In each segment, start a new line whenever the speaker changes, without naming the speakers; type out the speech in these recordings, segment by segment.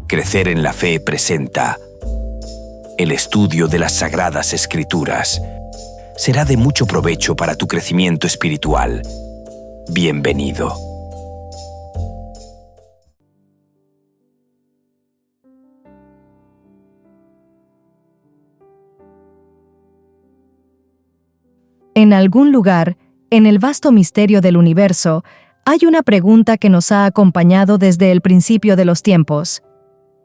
Crecer en la Fe presenta el estudio de las Sagradas Escrituras. Será de mucho provecho para tu crecimiento espiritual. Bienvenido.
En algún lugar, en el vasto misterio del universo, hay una pregunta que nos ha acompañado desde el principio de los tiempos.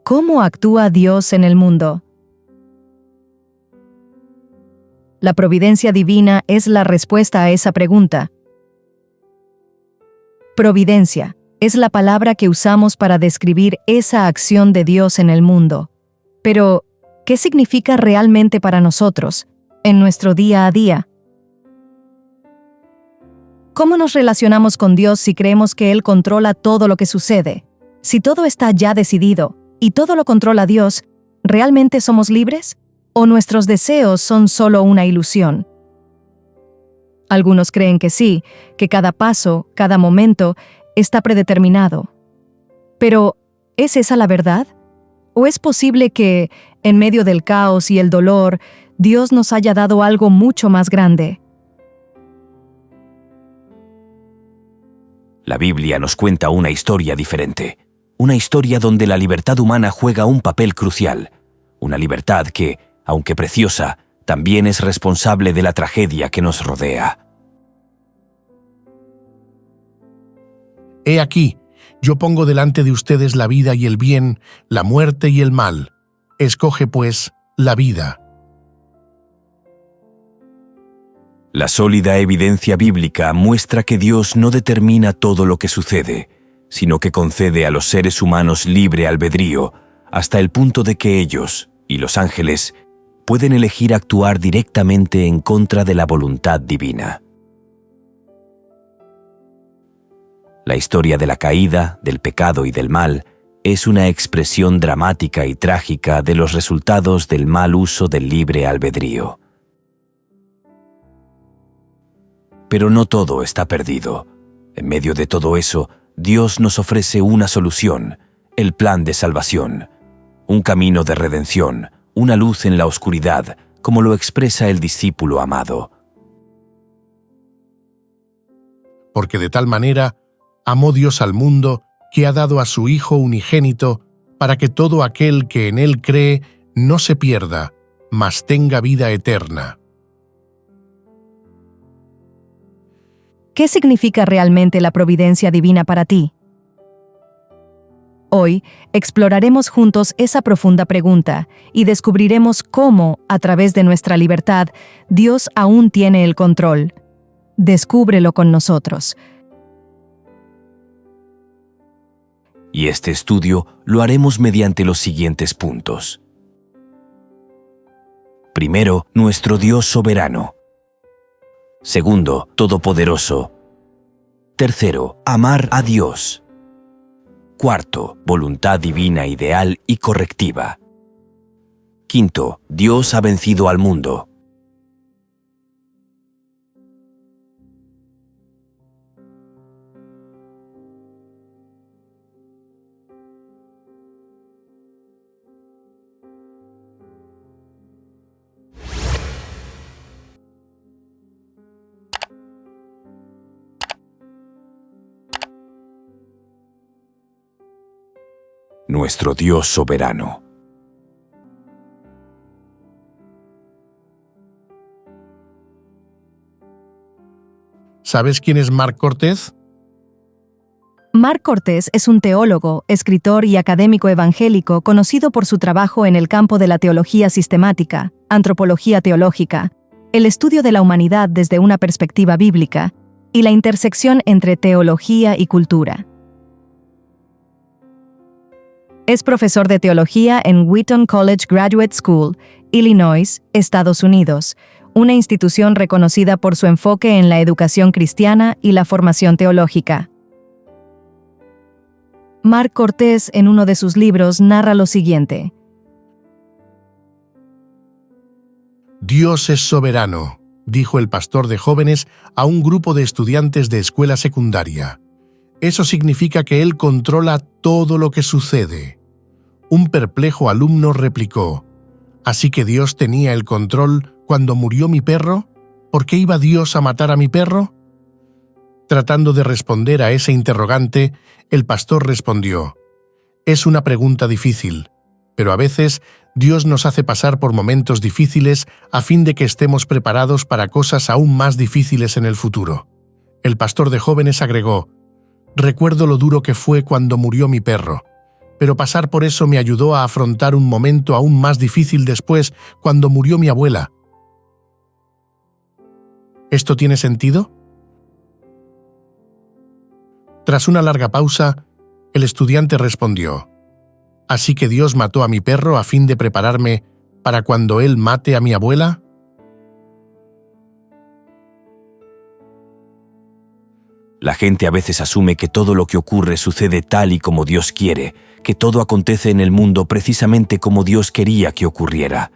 ¿Cómo actúa Dios en el mundo? La providencia divina es la respuesta a esa pregunta. Providencia es la palabra que usamos para describir esa acción de Dios en el mundo. Pero, ¿qué significa realmente para nosotros, en nuestro día a día? ¿Cómo nos relacionamos con Dios si creemos que Él controla todo lo que sucede? Si todo está ya decidido y todo lo controla Dios, ¿realmente somos libres? ¿O nuestros deseos son solo una ilusión? Algunos creen que sí, que cada paso, cada momento, está predeterminado. Pero, ¿es esa la verdad? ¿O es posible que, en medio del caos y el dolor, Dios nos haya dado algo mucho más grande?
La Biblia nos cuenta una historia diferente. Una historia donde la libertad humana juega un papel crucial. Una libertad que, aunque preciosa, también es responsable de la tragedia que nos rodea.
He aquí, yo pongo delante de ustedes la vida y el bien, la muerte y el mal. Escoge, pues, la vida.
La sólida evidencia bíblica muestra que Dios no determina todo lo que sucede, sino que concede a los seres humanos libre albedrío, hasta el punto de que ellos, y los ángeles, pueden elegir actuar directamente en contra de la voluntad divina. La historia de la caída, del pecado y del mal es una expresión dramática y trágica de los resultados del mal uso del libre albedrío. Pero no todo está perdido. En medio de todo eso, Dios nos ofrece una solución, el plan de salvación, un camino de redención, una luz en la oscuridad, como lo expresa el discípulo amado.
Porque de tal manera amó Dios al mundo que ha dado a su Hijo unigénito, para que todo aquel que en Él cree no se pierda, mas tenga vida eterna.
¿Qué significa realmente la providencia divina para ti? Hoy exploraremos juntos esa profunda pregunta y descubriremos cómo, a través de nuestra libertad, Dios aún tiene el control. Descúbrelo con nosotros.
Y este estudio lo haremos mediante los siguientes puntos. Primero, nuestro Dios soberano. Segundo, todopoderoso. Tercero, amar a Dios. Cuarto, voluntad divina ideal y correctiva. Quinto, Dios ha vencido al mundo. Nuestro Dios soberano.
¿Sabes quién es Marc Cortés?
Marc Cortés es un teólogo, escritor y académico evangélico conocido por su trabajo en el campo de la teología sistemática, antropología teológica, el estudio de la humanidad desde una perspectiva bíblica y la intersección entre teología y cultura. Es profesor de teología en Wheaton College Graduate School, Illinois, Estados Unidos, una institución reconocida por su enfoque en la educación cristiana y la formación teológica. Marc Cortés, en uno de sus libros, narra lo siguiente.
Dios es soberano, dijo el pastor de jóvenes a un grupo de estudiantes de escuela secundaria. Eso significa que Él controla todo lo que sucede. Un perplejo alumno replicó: ¿Así que Dios tenía el control cuando murió mi perro? ¿Por qué iba Dios a matar a mi perro? Tratando de responder a ese interrogante, el pastor respondió: es una pregunta difícil, pero a veces Dios nos hace pasar por momentos difíciles a fin de que estemos preparados para cosas aún más difíciles en el futuro. El pastor de jóvenes agregó: recuerdo lo duro que fue cuando murió mi perro, pero pasar por eso me ayudó a afrontar un momento aún más difícil después, cuando murió mi abuela. ¿Esto tiene sentido? Tras una larga pausa, el estudiante respondió: ¿así que Dios mató a mi perro a fin de prepararme para cuando Él mate a mi abuela?
La gente a veces asume que todo lo que ocurre sucede tal y como Dios quiere, que todo acontece en el mundo precisamente como Dios quería que ocurriera.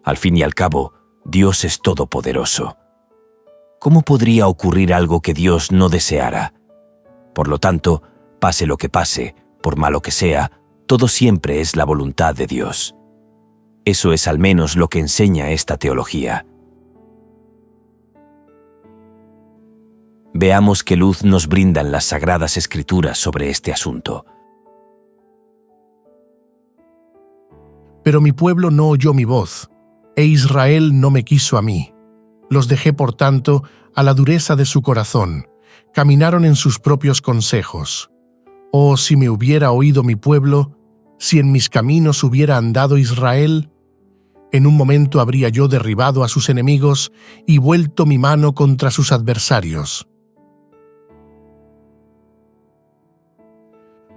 Al fin y al cabo, Dios es todopoderoso. ¿Cómo podría ocurrir algo que Dios no deseara? Por lo tanto, pase lo que pase, por malo que sea, todo siempre es la voluntad de Dios. Eso es al menos lo que enseña esta teología. Veamos qué luz nos brindan las Sagradas Escrituras sobre este asunto.
Pero mi pueblo no oyó mi voz, e Israel no me quiso a mí. Los dejé, por tanto, a la dureza de su corazón. Caminaron en sus propios consejos. Oh, si me hubiera oído mi pueblo, si en mis caminos hubiera andado Israel, en un momento habría yo derribado a sus enemigos y vuelto mi mano contra sus adversarios.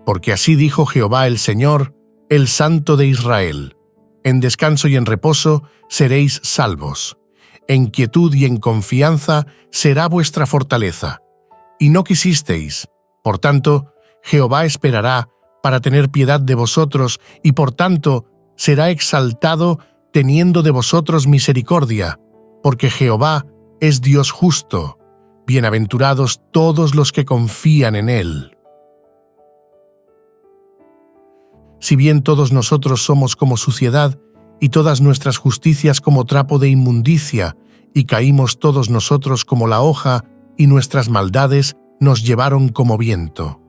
Porque así dijo Jehová el Señor, el Santo de Israel: en descanso y en reposo seréis salvos. En quietud y en confianza será vuestra fortaleza. Y no quisisteis. Por tanto, Jehová esperará para tener piedad de vosotros, y por tanto será exaltado teniendo de vosotros misericordia, porque Jehová es Dios justo. Bienaventurados todos los que confían en Él. Si bien todos nosotros somos como suciedad, y todas nuestras justicias como trapo de inmundicia, y caímos todos nosotros como la hoja, y nuestras maldades nos llevaron como viento.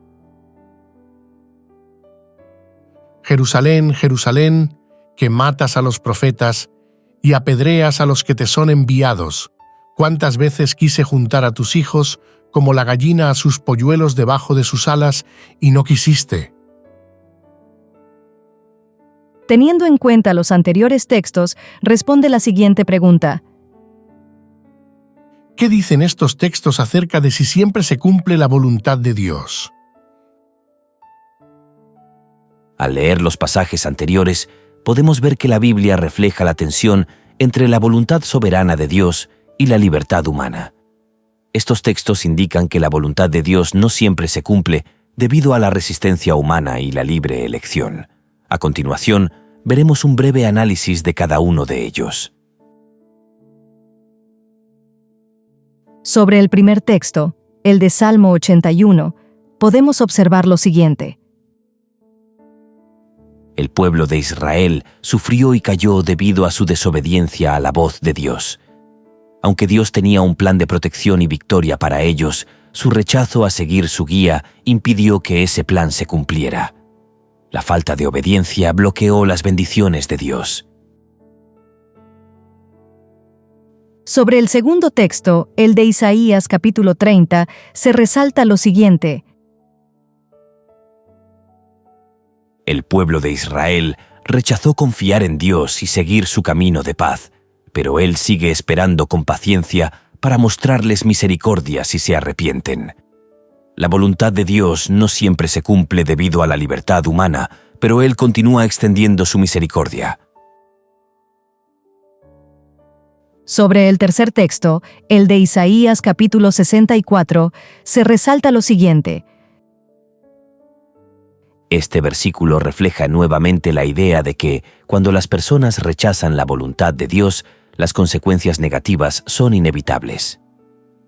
Jerusalén, Jerusalén, que matas a los profetas y apedreas a los que te son enviados, cuántas veces quise juntar a tus hijos como la gallina a sus polluelos debajo de sus alas, y no quisiste.
Teniendo en cuenta los anteriores textos, responde la siguiente pregunta:
¿qué dicen estos textos acerca de si siempre se cumple la voluntad de Dios?
Al leer los pasajes anteriores, podemos ver que la Biblia refleja la tensión entre la voluntad soberana de Dios y la libertad humana. Estos textos indican que la voluntad de Dios no siempre se cumple debido a la resistencia humana y la libre elección. A continuación, veremos un breve análisis de cada uno de ellos.
Sobre el primer texto, el de Salmo 81, podemos observar lo siguiente.
El pueblo de Israel sufrió y cayó debido a su desobediencia a la voz de Dios. Aunque Dios tenía un plan de protección y victoria para ellos, su rechazo a seguir su guía impidió que ese plan se cumpliera. La falta de obediencia bloqueó las bendiciones de Dios.
Sobre el segundo texto, el de Isaías capítulo 30, se resalta lo siguiente.
El pueblo de Israel rechazó confiar en Dios y seguir su camino de paz, pero Él sigue esperando con paciencia para mostrarles misericordia si se arrepienten. La voluntad de Dios no siempre se cumple debido a la libertad humana, pero Él continúa extendiendo su misericordia.
Sobre el tercer texto, el de Isaías capítulo 64, se resalta lo siguiente.
Este versículo refleja nuevamente la idea de que, cuando las personas rechazan la voluntad de Dios, las consecuencias negativas son inevitables.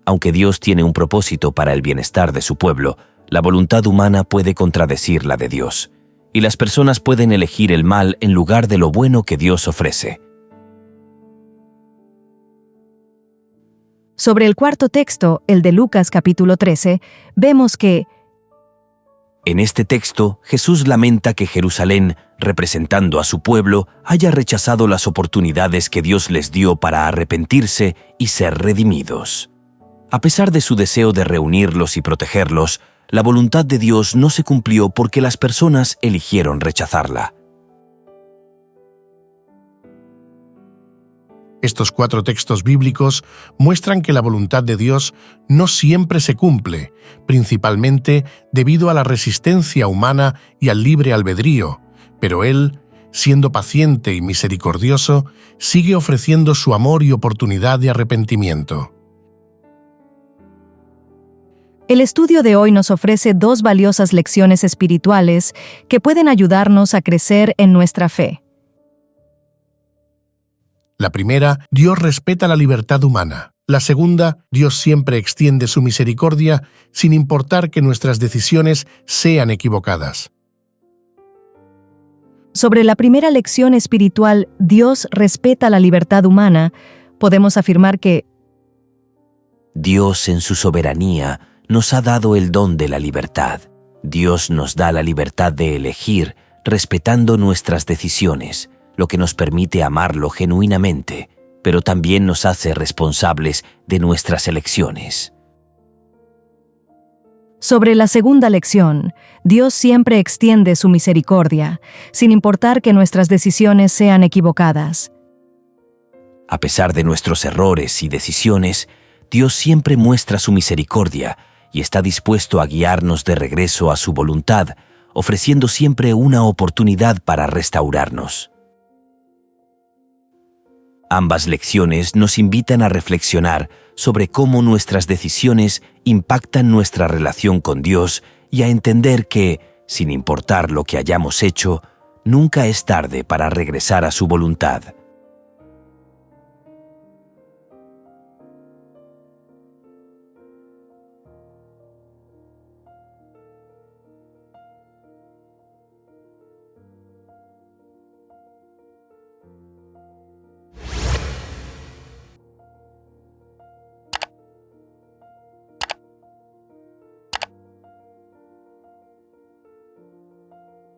Aunque Dios tiene un propósito para el bienestar de su pueblo, la voluntad humana puede contradecir la de Dios. y las personas pueden elegir el mal en lugar de lo bueno que Dios ofrece.
Sobre el cuarto texto, el de Lucas capítulo 13, vemos que
En este texto, Jesús lamenta que Jerusalén, representando a su pueblo, haya rechazado las oportunidades que Dios les dio para arrepentirse y ser redimidos. A pesar de su deseo de reunirlos y protegerlos, la voluntad de Dios no se cumplió porque las personas eligieron rechazarla.
Estos 4 textos bíblicos muestran que la voluntad de Dios no siempre se cumple, principalmente debido a la resistencia humana y al libre albedrío, pero Él, siendo paciente y misericordioso, sigue ofreciendo su amor y oportunidad de arrepentimiento.
el estudio de hoy nos ofrece 2 valiosas lecciones espirituales que pueden ayudarnos a crecer en nuestra fe.
La primera, Dios respeta la libertad humana. La segunda, Dios siempre extiende su misericordia sin importar que nuestras decisiones sean equivocadas.
Sobre la primera lección espiritual, Dios respeta la libertad humana, podemos afirmar que
Dios, en su soberanía, nos ha dado el don de la libertad. Dios nos da la libertad de elegir, respetando nuestras decisiones, lo que nos permite amarlo genuinamente, pero también nos hace responsables de nuestras elecciones.
sobre la segunda lección, Dios siempre extiende su misericordia, sin importar que nuestras decisiones sean equivocadas.
A pesar de nuestros errores y decisiones, Dios siempre muestra su misericordia y está dispuesto a guiarnos de regreso a su voluntad, ofreciendo siempre una oportunidad para restaurarnos. Ambas lecciones nos invitan a reflexionar sobre cómo nuestras decisiones impactan nuestra relación con Dios y a entender que, sin importar lo que hayamos hecho, nunca es tarde para regresar a su voluntad.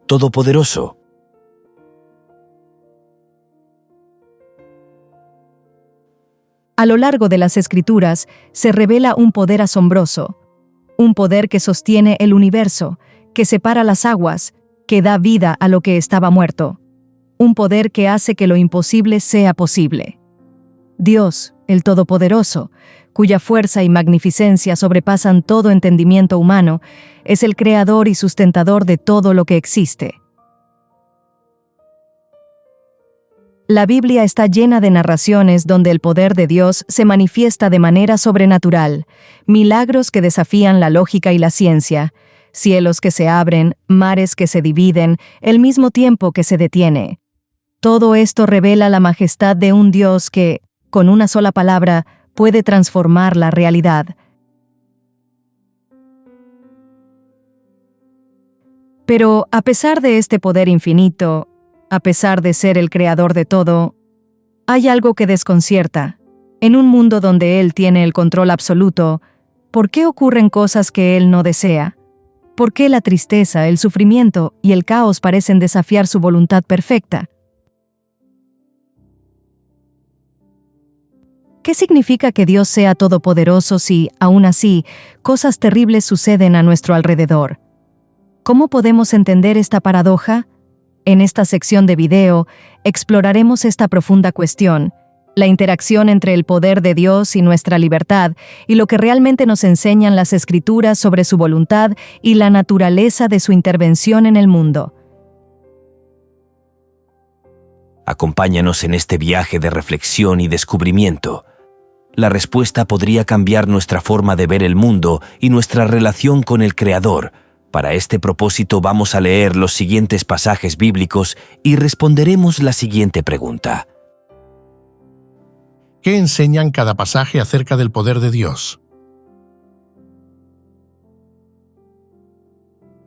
Todopoderoso.
A lo largo de las Escrituras se revela un poder asombroso, un poder que sostiene el universo, que separa las aguas, que da vida a lo que estaba muerto, un poder que hace que lo imposible sea posible. Dios, el Todopoderoso, cuya fuerza y magnificencia sobrepasan todo entendimiento humano, es el creador y sustentador de todo lo que existe. La Biblia está llena de narraciones donde el poder de Dios se manifiesta de manera sobrenatural, milagros que desafían la lógica y la ciencia, cielos que se abren, mares que se dividen, el mismo tiempo que se detiene. Todo esto revela la majestad de un Dios que, con una sola palabra, puede transformar la realidad. Pero, a pesar de este poder infinito, a pesar de ser el creador de todo, hay algo que desconcierta. En un mundo donde Él tiene el control absoluto, ¿por qué ocurren cosas que Él no desea? ¿Por qué la tristeza, el sufrimiento y el caos parecen desafiar su voluntad perfecta? ¿Qué significa que Dios sea todopoderoso si, aún así, cosas terribles suceden a nuestro alrededor? ¿Cómo podemos entender esta paradoja? En esta sección de video, exploraremos esta profunda cuestión, la interacción entre el poder de Dios y nuestra libertad, y lo que realmente nos enseñan las Escrituras sobre su voluntad y la naturaleza de su intervención en el mundo.
Acompáñanos en este viaje de reflexión y descubrimiento. La respuesta podría cambiar nuestra forma de ver el mundo y nuestra relación con el Creador. Para este propósito vamos a leer los siguientes pasajes bíblicos y responderemos la siguiente pregunta.
¿Qué enseñan cada pasaje acerca del poder de Dios?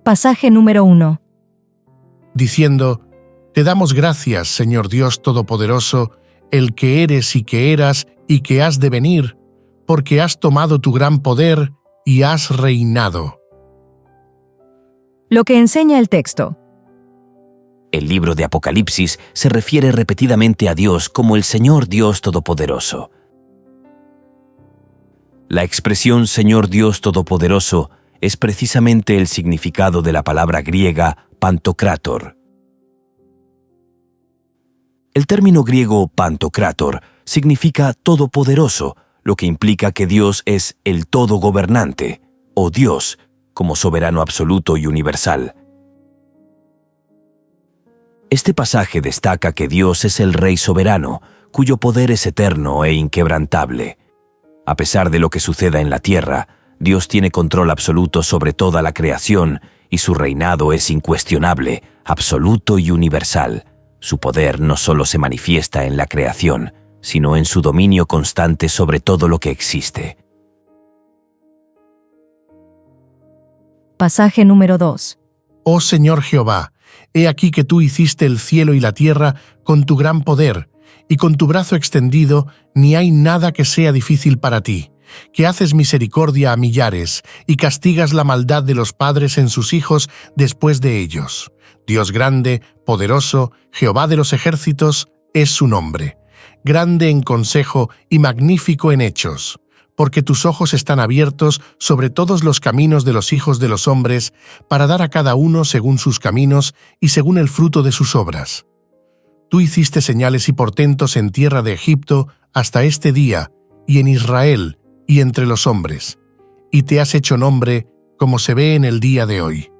Pasaje número 1.
diciendo: Te damos gracias, Señor Dios Todopoderoso, el que eres y que eras y que has de venir, porque has tomado tu gran poder y has reinado.
Lo que enseña el texto.
El libro de Apocalipsis se refiere repetidamente a Dios como el Señor Dios Todopoderoso. La expresión Señor Dios Todopoderoso es precisamente el significado de la palabra griega Pantocrátor. El término griego Pantocrátor significa todopoderoso, lo que implica que Dios es el todo gobernante, o Dios, como soberano absoluto y universal. Este pasaje destaca que Dios es el Rey soberano, cuyo poder es eterno e inquebrantable. A pesar de lo que suceda en la tierra, Dios tiene control absoluto sobre toda la creación y su reinado es incuestionable, absoluto y universal. Su poder no solo se manifiesta en la creación, sino en su dominio constante sobre todo lo que existe.
Pasaje número 2.
Oh Señor Jehová, he aquí que tú hiciste el cielo y la tierra con tu gran poder, y con tu brazo extendido ni hay nada que sea difícil para ti, que haces misericordia a millares y castigas la maldad de los padres en sus hijos después de ellos. Dios grande, poderoso, Jehová de los ejércitos, es su nombre. Grande en consejo y magnífico en hechos, porque tus ojos están abiertos sobre todos los caminos de los hijos de los hombres, para dar a cada uno según sus caminos y según el fruto de sus obras. Tú hiciste señales y portentos en tierra de Egipto hasta este día, y en Israel, y entre los hombres, y te has hecho nombre como se ve en el día de hoy.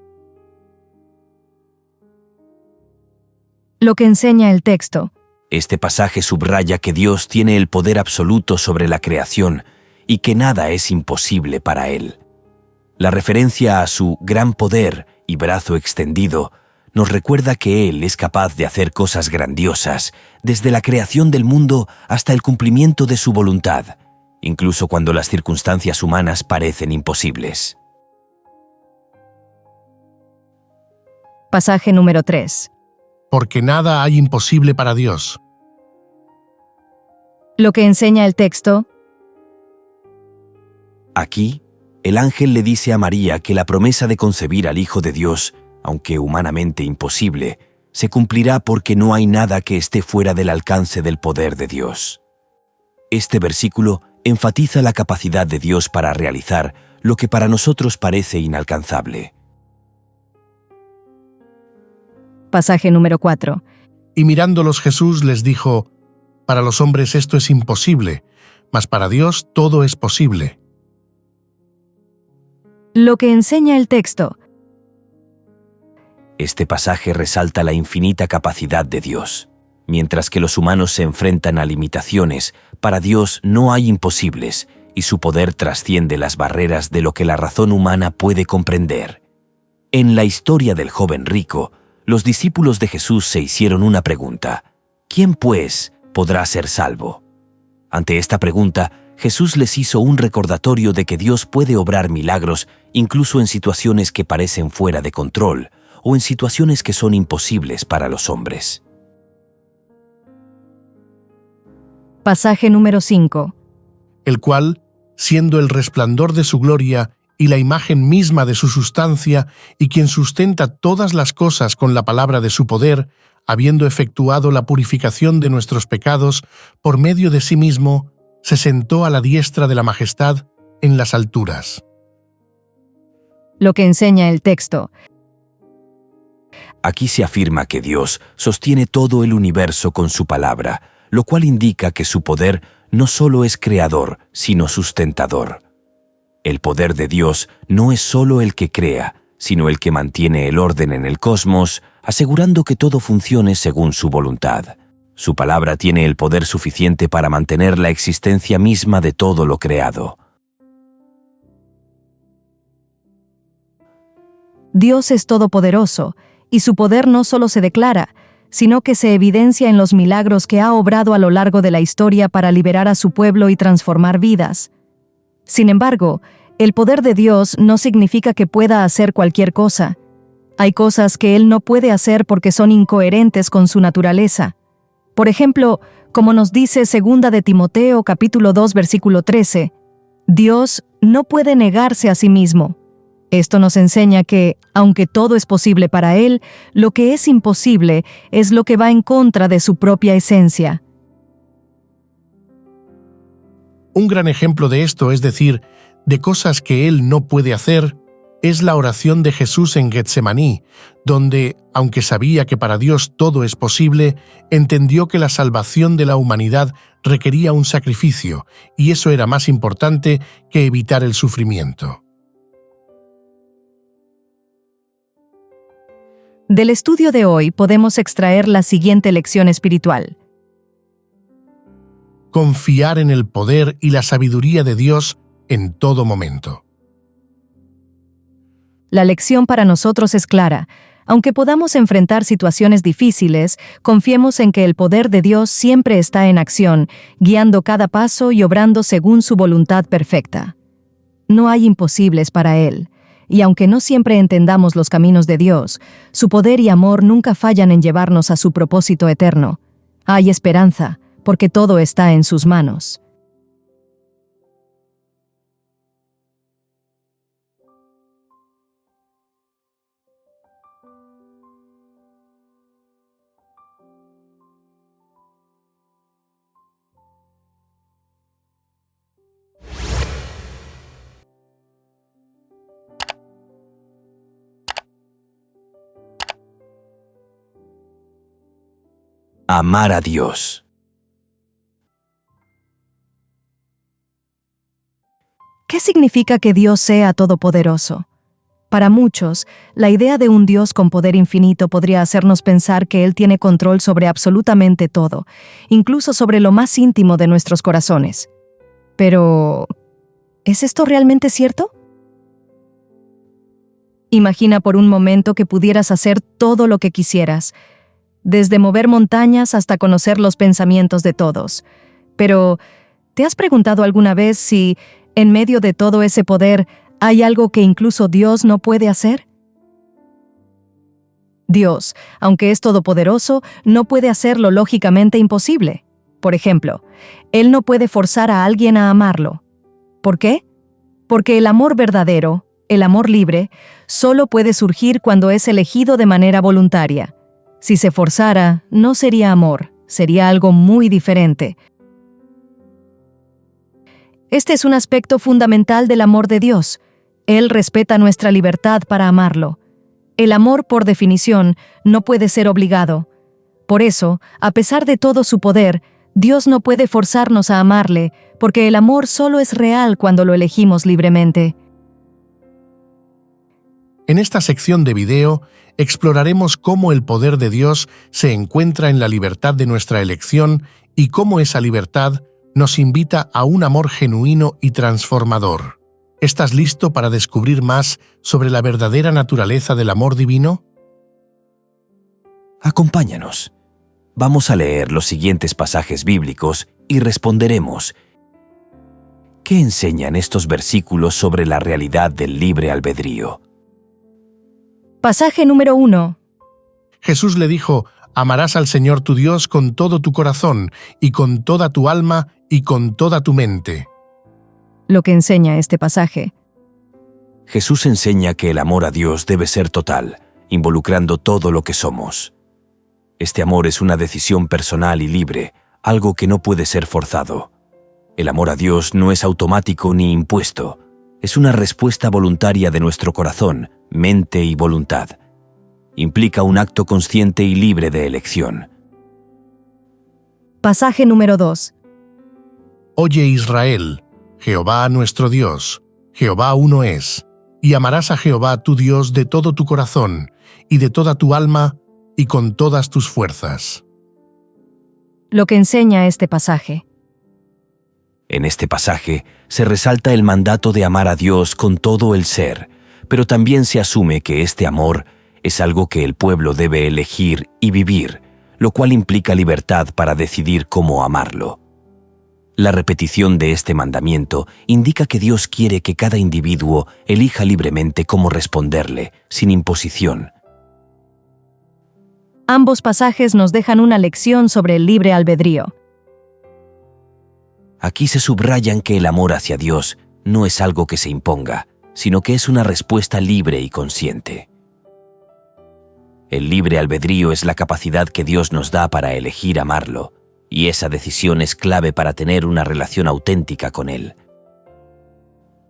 Lo que enseña el texto.
Este pasaje subraya que Dios tiene el poder absoluto sobre la creación y que nada es imposible para Él. La referencia a su gran poder y brazo extendido nos recuerda que Él es capaz de hacer cosas grandiosas, desde la creación del mundo hasta el cumplimiento de su voluntad, incluso cuando las circunstancias humanas parecen imposibles.
Pasaje número 3.
Porque nada hay imposible para Dios.
Lo que enseña el texto.
Aquí, el ángel le dice a María que la promesa de concebir al Hijo de Dios, aunque humanamente imposible, se cumplirá porque no hay nada que esté fuera del alcance del poder de Dios. Este versículo enfatiza la capacidad de Dios para realizar lo que para nosotros parece inalcanzable.
Pasaje número 4.
Y mirándolos Jesús les dijo: Para los hombres esto es imposible, mas para Dios todo es posible.
Lo que enseña el texto.
Este pasaje resalta la infinita capacidad de Dios. Mientras que los humanos se enfrentan a limitaciones, para Dios no hay imposibles, y su poder trasciende las barreras de lo que la razón humana puede comprender. En la historia del joven rico, los discípulos de Jesús se hicieron una pregunta: ¿quién, pues, podrá ser salvo? Ante esta pregunta, Jesús les hizo un recordatorio de que Dios puede obrar milagros incluso en situaciones que parecen fuera de control o en situaciones que son imposibles para los hombres.
Pasaje número 5.
El cual, siendo el resplandor de su gloria y la imagen misma de su sustancia, y quien sustenta todas las cosas con la palabra de su poder, habiendo efectuado la purificación de nuestros pecados, por medio de sí mismo, se sentó a la diestra de la majestad en las alturas.
Lo que enseña el texto.
Aquí se afirma que Dios sostiene todo el universo con su palabra, lo cual indica que su poder no solo es creador, sino sustentador. El poder de Dios no es solo el que crea, sino el que mantiene el orden en el cosmos, asegurando que todo funcione según su voluntad. Su palabra tiene el poder suficiente para mantener la existencia misma de todo lo creado.
Dios es todopoderoso, y su poder no solo se declara, sino que se evidencia en los milagros que ha obrado a lo largo de la historia para liberar a su pueblo y transformar vidas. Sin embargo, el poder de Dios no significa que pueda hacer cualquier cosa. Hay cosas que Él no puede hacer porque son incoherentes con su naturaleza. Por ejemplo, como nos dice 2 de Timoteo capítulo 2 versículo 13, Dios no puede negarse a sí mismo. Esto nos enseña que, aunque todo es posible para Él, lo que es imposible es lo que va en contra de su propia esencia.
Un gran ejemplo de esto, es decir, de cosas que Él no puede hacer, es la oración de Jesús en Getsemaní, donde, aunque sabía que para Dios todo es posible, entendió que la salvación de la humanidad requería un sacrificio, y eso era más importante que evitar el sufrimiento.
Del estudio de hoy podemos extraer la siguiente lección espiritual.
Confiar en el poder y la sabiduría de Dios en todo momento.
La lección para nosotros es clara. Aunque podamos enfrentar situaciones difíciles, confiemos en que el poder de Dios siempre está en acción, guiando cada paso y obrando según su voluntad perfecta. No hay imposibles para Él. Y aunque no siempre entendamos los caminos de Dios, su poder y amor nunca fallan en llevarnos a su propósito eterno. Hay esperanza, porque todo está en sus manos.
Amar a Dios.
¿Qué significa que Dios sea todopoderoso? Para muchos, la idea de un Dios con poder infinito podría hacernos pensar que Él tiene control sobre absolutamente todo, incluso sobre lo más íntimo de nuestros corazones. Pero, ¿es esto realmente cierto? Imagina por un momento que pudieras hacer todo lo que quisieras, desde mover montañas hasta conocer los pensamientos de todos. Pero, ¿te has preguntado alguna vez si, en medio de todo ese poder, hay algo que incluso Dios no puede hacer? Dios, aunque es todopoderoso, no puede hacer lo lógicamente imposible. Por ejemplo, Él no puede forzar a alguien a amarlo. ¿Por qué? Porque el amor verdadero, el amor libre, solo puede surgir cuando es elegido de manera voluntaria. Si se forzara, no sería amor, sería algo muy diferente. Este es un aspecto fundamental del amor de Dios. Él respeta nuestra libertad para amarlo. El amor, por definición, no puede ser obligado. Por eso, a pesar de todo su poder, Dios no puede forzarnos a amarle, porque el amor solo es real cuando lo elegimos libremente.
En esta sección de video, exploraremos cómo el poder de Dios se encuentra en la libertad de nuestra elección y cómo esa libertad nos invita a un amor genuino y transformador. ¿Estás listo para descubrir más sobre la verdadera naturaleza del amor divino?
Acompáñanos. Vamos a leer los siguientes pasajes bíblicos y responderemos: ¿qué enseñan estos versículos sobre la realidad del libre albedrío?
Pasaje número 1.
Jesús le dijo: amarás al Señor tu Dios con todo tu corazón, y con toda tu alma, y con toda tu mente.
Lo que enseña este pasaje.
Jesús enseña que el amor a Dios debe ser total, involucrando todo lo que somos. Este amor es una decisión personal y libre, algo que no puede ser forzado. El amor a Dios no es automático ni impuesto. Es una respuesta voluntaria de nuestro corazón, mente y voluntad. Implica un acto consciente y libre de elección.
Pasaje número 2.
Oye Israel, Jehová nuestro Dios, Jehová uno es, y amarás a Jehová tu Dios de todo tu corazón, y de toda tu alma, y con todas tus fuerzas.
Lo que enseña este pasaje.
En este pasaje se resalta el mandato de amar a Dios con todo el ser, pero también se asume que este amor es algo que el pueblo debe elegir y vivir, lo cual implica libertad para decidir cómo amarlo. La repetición de este mandamiento indica que Dios quiere que cada individuo elija libremente cómo responderle, sin imposición,
Ambos pasajes nos dejan una lección sobre el libre albedrío.
Aquí se subrayan que el amor hacia Dios no es algo que se imponga, sino que es una respuesta libre y consciente. El libre albedrío es la capacidad que Dios nos da para elegir amarlo, y esa decisión es clave para tener una relación auténtica con Él.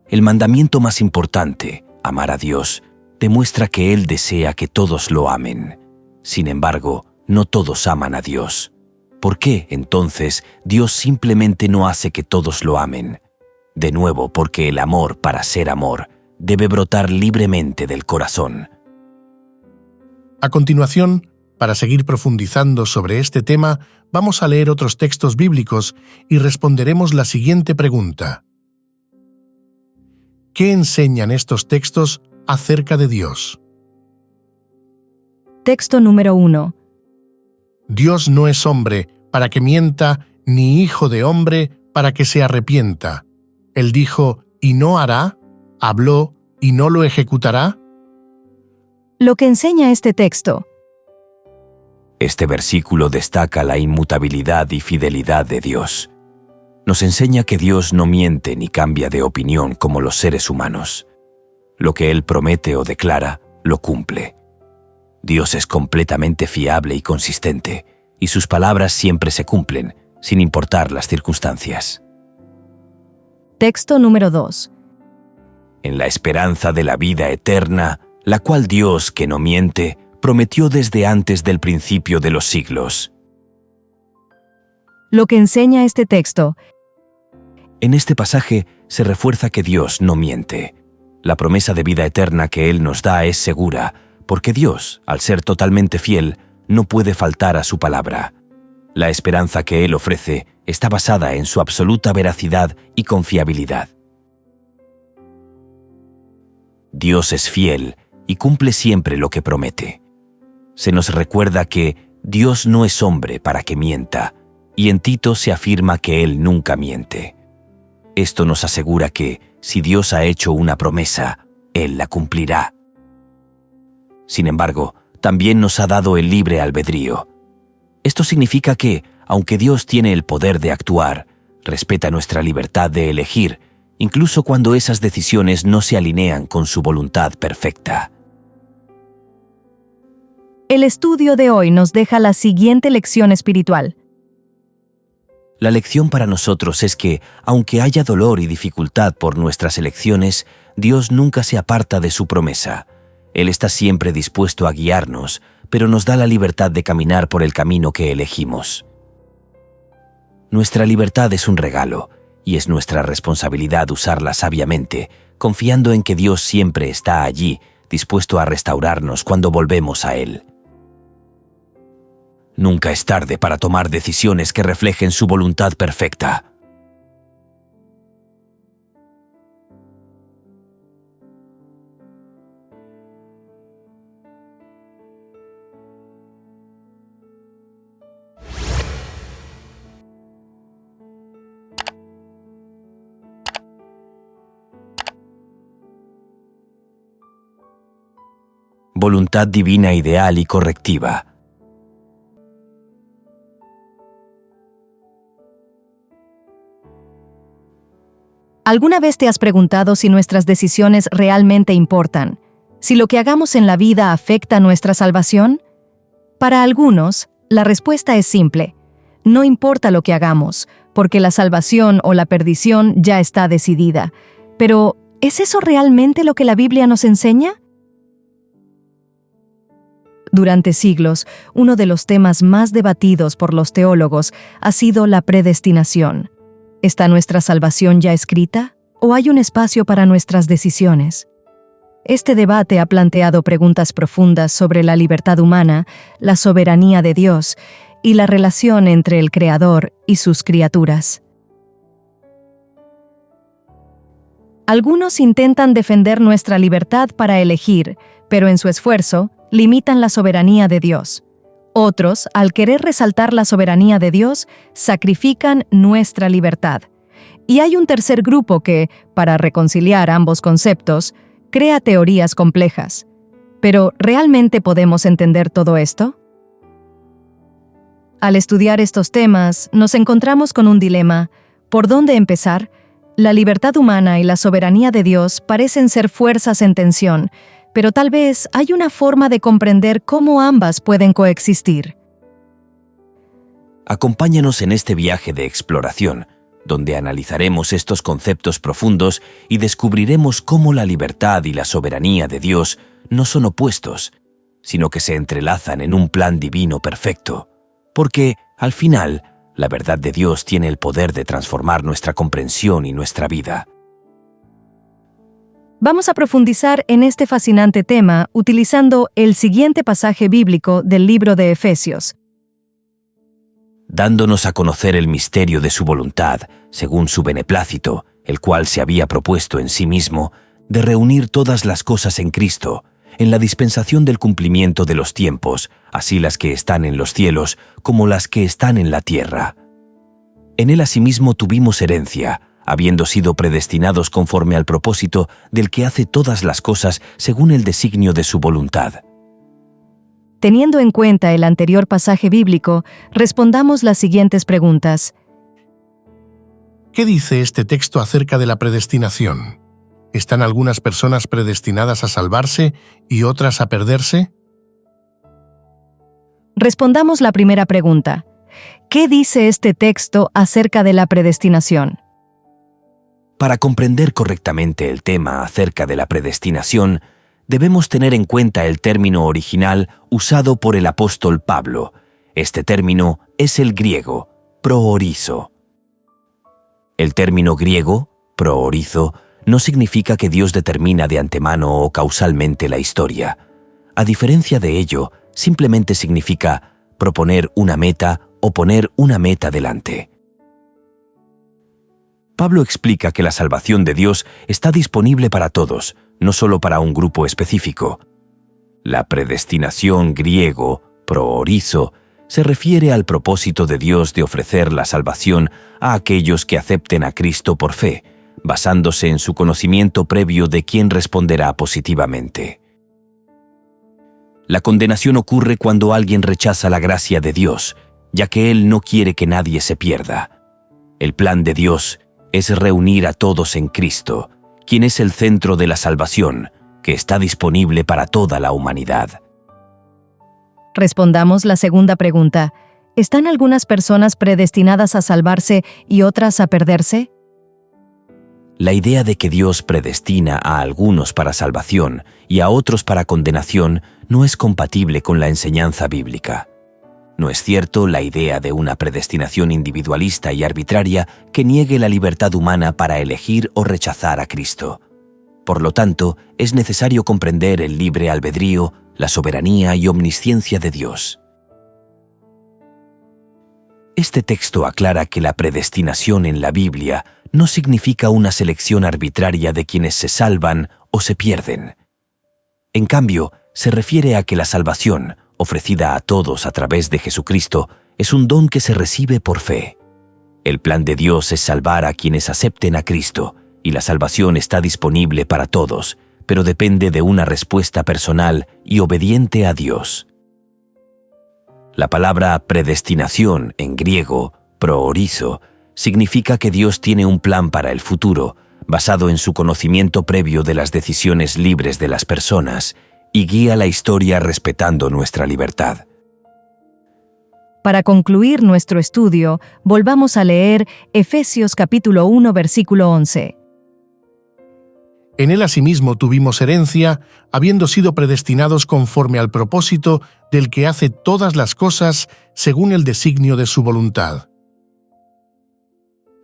El mandamiento más importante, amar a Dios, demuestra que Él desea que todos lo amen. Sin embargo, no todos aman a Dios. ¿Por qué, entonces, Dios simplemente no hace que todos lo amen? De nuevo, porque el amor, para ser amor, debe brotar libremente del corazón.
A continuación, para seguir profundizando sobre este tema, vamos a leer otros textos bíblicos y responderemos la siguiente pregunta. ¿Qué enseñan estos textos acerca de Dios?
Texto número 1.
Dios no es hombre para que mienta, ni hijo de hombre para que se arrepienta. Él dijo, y no hará, habló, y no lo ejecutará.
Lo que enseña este texto.
Este versículo destaca la inmutabilidad y fidelidad de Dios. Nos enseña que Dios no miente ni cambia de opinión como los seres humanos. Lo que Él promete o declara, lo cumple. Dios es completamente fiable y consistente, y sus palabras siempre se cumplen, sin importar las circunstancias.
Texto número 2.
En la esperanza de la vida eterna, la cual Dios, que no miente, prometió desde antes del principio de los siglos.
Lo que enseña este texto.
En este pasaje se refuerza que Dios no miente. La promesa de vida eterna que Él nos da es segura, porque Dios, al ser totalmente fiel, no puede faltar a su palabra. La esperanza que Él ofrece está basada en su absoluta veracidad y confiabilidad. Dios es fiel y cumple siempre lo que promete. Se nos recuerda que Dios no es hombre para que mienta, y en Tito se afirma que Él nunca miente. Esto nos asegura que, si Dios ha hecho una promesa, Él la cumplirá. Sin embargo, también nos ha dado el libre albedrío. Esto significa que, aunque Dios tiene el poder de actuar, respeta nuestra libertad de elegir, incluso cuando esas decisiones no se alinean con su voluntad perfecta.
El estudio de hoy nos deja la siguiente lección espiritual.
La lección para nosotros es que, aunque haya dolor y dificultad por nuestras elecciones, Dios nunca se aparta de su promesa. Él está siempre dispuesto a guiarnos, pero nos da la libertad de caminar por el camino que elegimos. Nuestra libertad es un regalo, y es nuestra responsabilidad usarla sabiamente, confiando en que Dios siempre está allí, dispuesto a restaurarnos cuando volvemos a Él. Nunca es tarde para tomar decisiones que reflejen su voluntad perfecta. Voluntad divina ideal y correctiva.
¿Alguna vez te has preguntado si nuestras decisiones realmente importan? ¿Si lo que hagamos en la vida afecta nuestra salvación? Para algunos, la respuesta es simple. No importa lo que hagamos, porque la salvación o la perdición ya está decidida. Pero, ¿es eso realmente lo que la Biblia nos enseña? Durante siglos, uno de los temas más debatidos por los teólogos ha sido la predestinación. ¿Está nuestra salvación ya escrita? ¿O hay un espacio para nuestras decisiones? Este debate ha planteado preguntas profundas sobre la libertad humana, la soberanía de Dios y la relación entre el Creador y sus criaturas. Algunos intentan defender nuestra libertad para elegir, pero en su esfuerzo, limitan la soberanía de Dios. Otros, al querer resaltar la soberanía de Dios, sacrifican nuestra libertad. Y hay un tercer grupo que, para reconciliar ambos conceptos, crea teorías complejas. ¿Pero realmente podemos entender todo esto? Al estudiar estos temas, nos encontramos con un dilema. ¿Por dónde empezar? La libertad humana y la soberanía de Dios parecen ser fuerzas en tensión, pero tal vez hay una forma de comprender cómo ambas pueden coexistir.
Acompáñanos en este viaje de exploración, donde analizaremos estos conceptos profundos y descubriremos cómo la libertad y la soberanía de Dios no son opuestos, sino que se entrelazan en un plan divino perfecto. Porque, al final, la verdad de Dios tiene el poder de transformar nuestra comprensión y nuestra vida.
Vamos a profundizar en este fascinante tema utilizando el siguiente pasaje bíblico del libro de Efesios.
Dándonos a conocer el misterio de su voluntad, según su beneplácito, el cual se había propuesto en sí mismo, de reunir todas las cosas en Cristo, en la dispensación del cumplimiento de los tiempos, así las que están en los cielos como las que están en la tierra. En él asimismo tuvimos herencia, habiendo sido predestinados conforme al propósito del que hace todas las cosas según el designio de su voluntad.
Teniendo en cuenta el anterior pasaje bíblico, respondamos las siguientes preguntas.
¿Qué dice este texto acerca de la predestinación? ¿Están algunas personas predestinadas a salvarse y otras a perderse?
Respondamos la primera pregunta. ¿Qué dice este texto acerca de la predestinación?
Para comprender correctamente el tema acerca de la predestinación, debemos tener en cuenta el término original usado por el apóstol Pablo. Este término es el griego, proorizo. El término griego, proorizo, no significa que Dios determina de antemano o causalmente la historia. A diferencia de ello, simplemente significa proponer una meta o poner una meta delante. Pablo explica que la salvación de Dios está disponible para todos, no solo para un grupo específico. La predestinación griego, proorizo, se refiere al propósito de Dios de ofrecer la salvación a aquellos que acepten a Cristo por fe, basándose en su conocimiento previo de quién responderá positivamente. La condenación ocurre cuando alguien rechaza la gracia de Dios, ya que Él no quiere que nadie se pierda. El plan de Dios es reunir a todos en Cristo, quien es el centro de la salvación, que está disponible para toda la humanidad.
Respondamos la segunda pregunta. ¿Están algunas personas predestinadas a salvarse y otras a perderse?
La idea de que Dios predestina a algunos para salvación y a otros para condenación no es compatible con la enseñanza bíblica. No es cierto la idea de una predestinación individualista y arbitraria que niegue la libertad humana para elegir o rechazar a Cristo. Por lo tanto, es necesario comprender el libre albedrío, la soberanía y omnisciencia de Dios. Este texto aclara que la predestinación en la Biblia no significa una selección arbitraria de quienes se salvan o se pierden. En cambio, se refiere a que la salvación, ofrecida a todos a través de Jesucristo, es un don que se recibe por fe. El plan de Dios es salvar a quienes acepten a Cristo, y la salvación está disponible para todos, pero depende de una respuesta personal y obediente a Dios. La palabra predestinación en griego, proorizo, significa que Dios tiene un plan para el futuro, basado en su conocimiento previo de las decisiones libres de las personas, y guía la historia respetando nuestra libertad.
Para concluir nuestro estudio, volvamos a leer Efesios capítulo 1, versículo 11.
En él asimismo tuvimos herencia, habiendo sido predestinados conforme al propósito del que hace todas las cosas según el designio de su voluntad.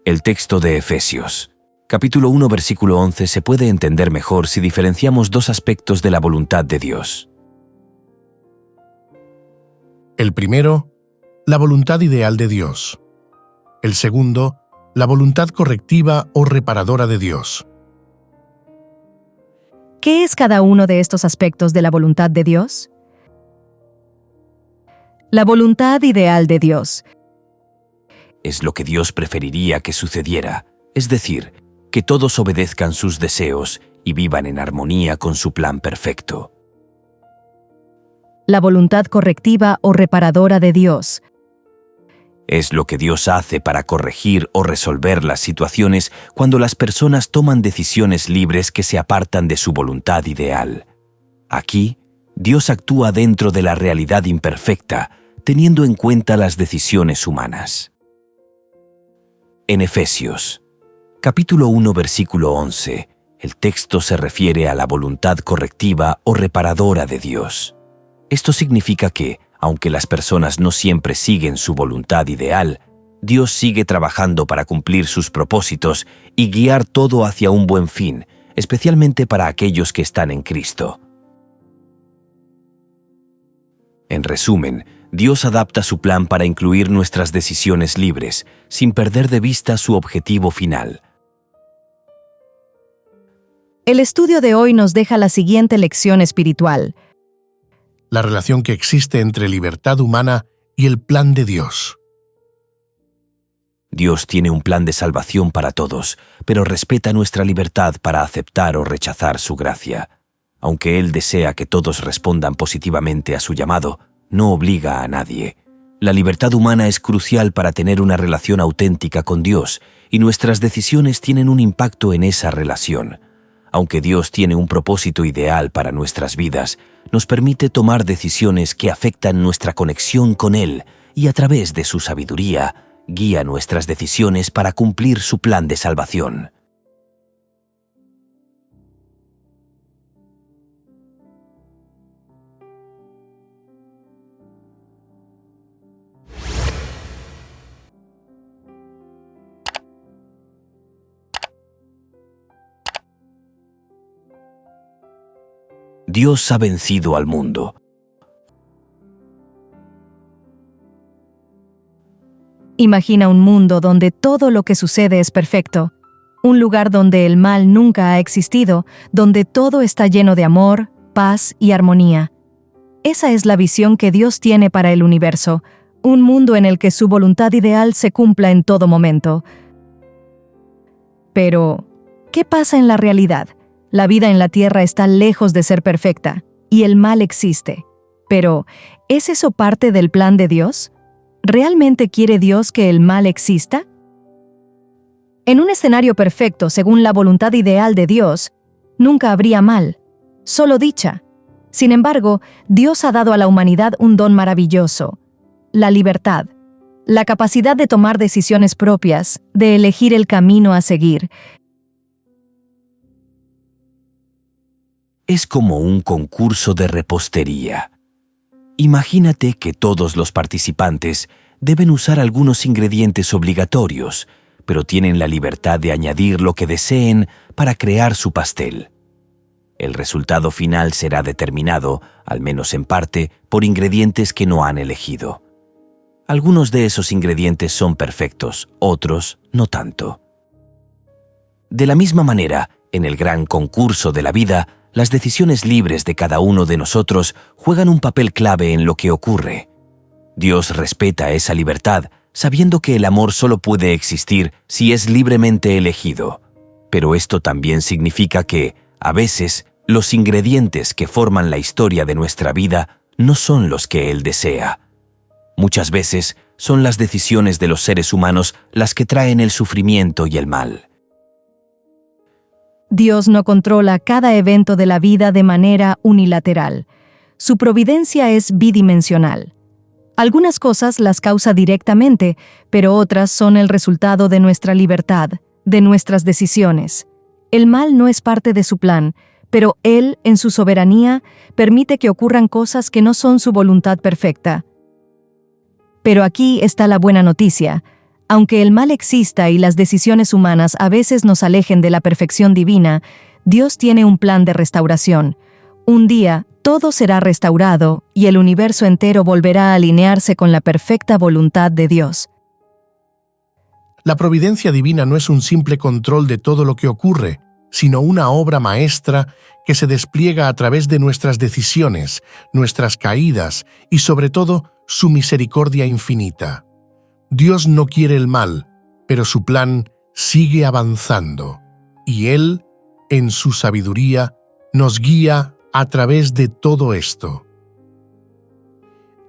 El texto de Efesios, capítulo 1, versículo 11, se puede entender mejor si diferenciamos dos aspectos de la voluntad de Dios.
El primero, la voluntad ideal de Dios. El segundo, la voluntad correctiva o reparadora de Dios.
¿Qué es cada uno de estos aspectos de la voluntad de Dios? La voluntad ideal de Dios
es lo que Dios preferiría que sucediera, es decir, que todos obedezcan sus deseos y vivan en armonía con su plan perfecto.
La voluntad correctiva o reparadora de Dios
Es lo que Dios hace para corregir o resolver las situaciones cuando las personas toman decisiones libres que se apartan de su voluntad ideal. Aquí, Dios actúa dentro de la realidad imperfecta, teniendo en cuenta las decisiones humanas. En Efesios, capítulo 1, versículo 11, el texto se refiere a la voluntad correctiva o reparadora de Dios. Esto significa que, aunque las personas no siempre siguen su voluntad ideal, Dios sigue trabajando para cumplir sus propósitos y guiar todo hacia un buen fin, especialmente para aquellos que están en Cristo. En resumen, Dios adapta su plan para incluir nuestras decisiones libres, sin perder de vista su objetivo final.
El estudio de hoy nos deja la siguiente lección espiritual.
La relación que existe entre libertad humana y el plan de Dios.
Dios tiene un plan de salvación para todos, pero respeta nuestra libertad para aceptar o rechazar su gracia. Aunque Él desea que todos respondan positivamente a su llamado, no obliga a nadie. La libertad humana es crucial para tener una relación auténtica con Dios, y nuestras decisiones tienen un impacto en esa relación. Aunque Dios tiene un propósito ideal para nuestras vidas, nos permite tomar decisiones que afectan nuestra conexión con Él y a través de su sabiduría, guía nuestras decisiones para cumplir su plan de salvación. Dios ha vencido al mundo.
Imagina un mundo donde todo lo que sucede es perfecto. Un lugar donde el mal nunca ha existido, donde todo está lleno de amor, paz y armonía. Esa es la visión que Dios tiene para el universo, un mundo en el que su voluntad ideal se cumpla en todo momento. Pero, ¿qué pasa en la realidad? La vida en la tierra está lejos de ser perfecta, y el mal existe. Pero, ¿es eso parte del plan de Dios? ¿Realmente quiere Dios que el mal exista? En un escenario perfecto, según la voluntad ideal de Dios, nunca habría mal, solo dicha. Sin embargo, Dios ha dado a la humanidad un don maravilloso: la libertad, la capacidad de tomar decisiones propias, de elegir el camino a seguir.
Es como un concurso de repostería. Imagínate que todos los participantes deben usar algunos ingredientes obligatorios, pero tienen la libertad de añadir lo que deseen para crear su pastel. El resultado final será determinado, al menos en parte, por ingredientes que no han elegido. Algunos de esos ingredientes son perfectos, otros no tanto. De la misma manera, en el gran concurso de la vida, las decisiones libres de cada uno de nosotros juegan un papel clave en lo que ocurre. Dios respeta esa libertad, sabiendo que el amor solo puede existir si es libremente elegido. Pero esto también significa que, a veces, los ingredientes que forman la historia de nuestra vida no son los que Él desea. Muchas veces son las decisiones de los seres humanos las que traen el sufrimiento y el mal.
Dios no controla cada evento de la vida de manera unilateral. Su providencia es bidimensional. Algunas cosas las causa directamente, pero otras son el resultado de nuestra libertad, de nuestras decisiones. El mal no es parte de su plan, pero Él, en su soberanía, permite que ocurran cosas que no son su voluntad perfecta. Pero aquí está la buena noticia. Aunque el mal exista y las decisiones humanas a veces nos alejen de la perfección divina, Dios tiene un plan de restauración. Un día, todo será restaurado y el universo entero volverá a alinearse con la perfecta voluntad de Dios.
La providencia divina no es un simple control de todo lo que ocurre, sino una obra maestra que se despliega a través de nuestras decisiones, nuestras caídas y, sobre todo, su misericordia infinita. Dios no quiere el mal, pero su plan sigue avanzando, y Él, en su sabiduría, nos guía a través de todo esto.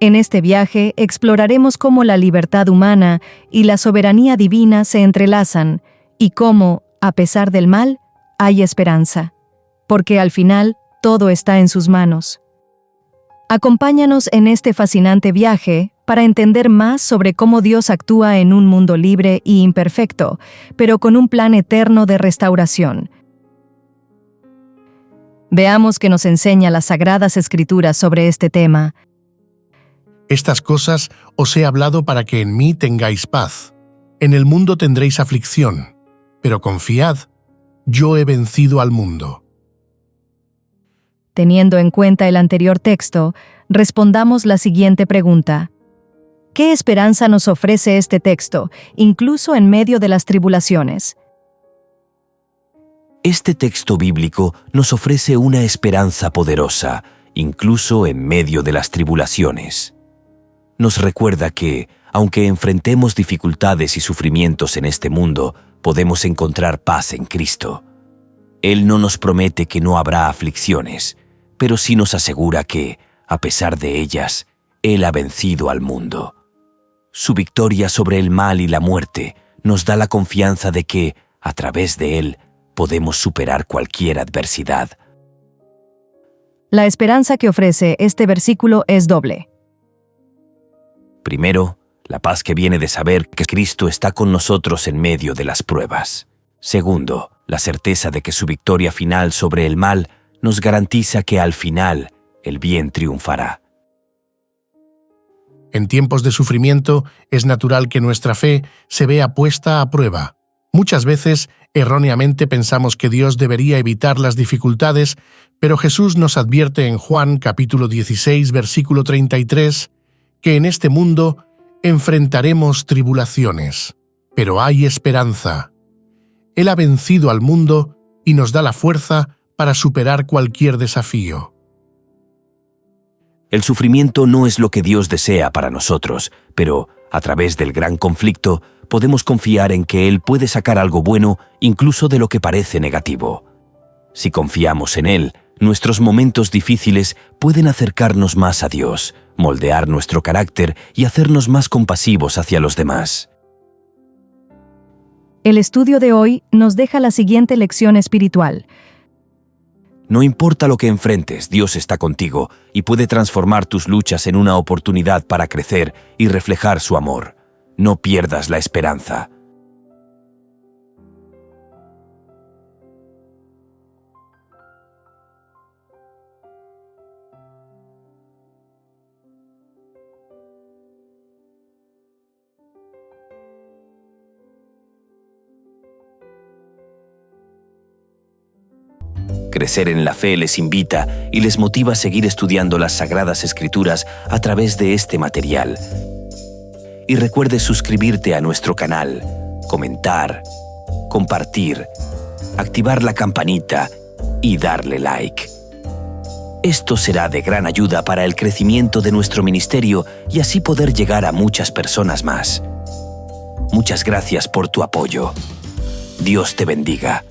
En este viaje exploraremos cómo la libertad humana y la soberanía divina se entrelazan y cómo, a pesar del mal, hay esperanza, porque al final todo está en sus manos. Acompáñanos en este fascinante viaje para entender más sobre cómo Dios actúa en un mundo libre y imperfecto, pero con un plan eterno de restauración. Veamos qué nos enseña las Sagradas Escrituras sobre este tema.
Estas cosas os he hablado para que en mí tengáis paz. En el mundo tendréis aflicción, pero confiad, yo he vencido al mundo.
Teniendo en cuenta el anterior texto, respondamos la siguiente pregunta. ¿Qué esperanza nos ofrece este texto, incluso en medio de las tribulaciones?
Este texto bíblico nos ofrece una esperanza poderosa, incluso en medio de las tribulaciones. Nos recuerda que, aunque enfrentemos dificultades y sufrimientos en este mundo, podemos encontrar paz en Cristo. Él no nos promete que no habrá aflicciones, pero sí nos asegura que, a pesar de ellas, Él ha vencido al mundo. Su victoria sobre el mal y la muerte nos da la confianza de que, a través de Él, podemos superar cualquier adversidad.
La esperanza que ofrece este versículo es doble.
Primero, la paz que viene de saber que Cristo está con nosotros en medio de las pruebas. Segundo, la certeza de que su victoria final sobre el mal nos garantiza que al final el bien triunfará.
En tiempos de sufrimiento es natural que nuestra fe se vea puesta a prueba. Muchas veces, erróneamente pensamos que Dios debería evitar las dificultades, pero Jesús nos advierte en Juan capítulo 16, versículo 33, que en este mundo enfrentaremos tribulaciones, pero hay esperanza. Él ha vencido al mundo y nos da la fuerza para superar cualquier desafío.
El sufrimiento no es lo que Dios desea para nosotros, pero, a través del gran conflicto, podemos confiar en que Él puede sacar algo bueno incluso de lo que parece negativo. Si confiamos en Él, nuestros momentos difíciles pueden acercarnos más a Dios, moldear nuestro carácter y hacernos más compasivos hacia los demás.
El estudio de hoy nos deja la siguiente lección espiritual.
No importa lo que enfrentes, Dios está contigo y puede transformar tus luchas en una oportunidad para crecer y reflejar su amor. No pierdas la esperanza. Crecer en la fe les invita y les motiva a seguir estudiando las Sagradas Escrituras a través de este material. Y recuerde suscribirte a nuestro canal, comentar, compartir, activar la campanita y darle like. Esto será de gran ayuda para el crecimiento de nuestro ministerio y así poder llegar a muchas personas más. Muchas gracias por tu apoyo. Dios te bendiga.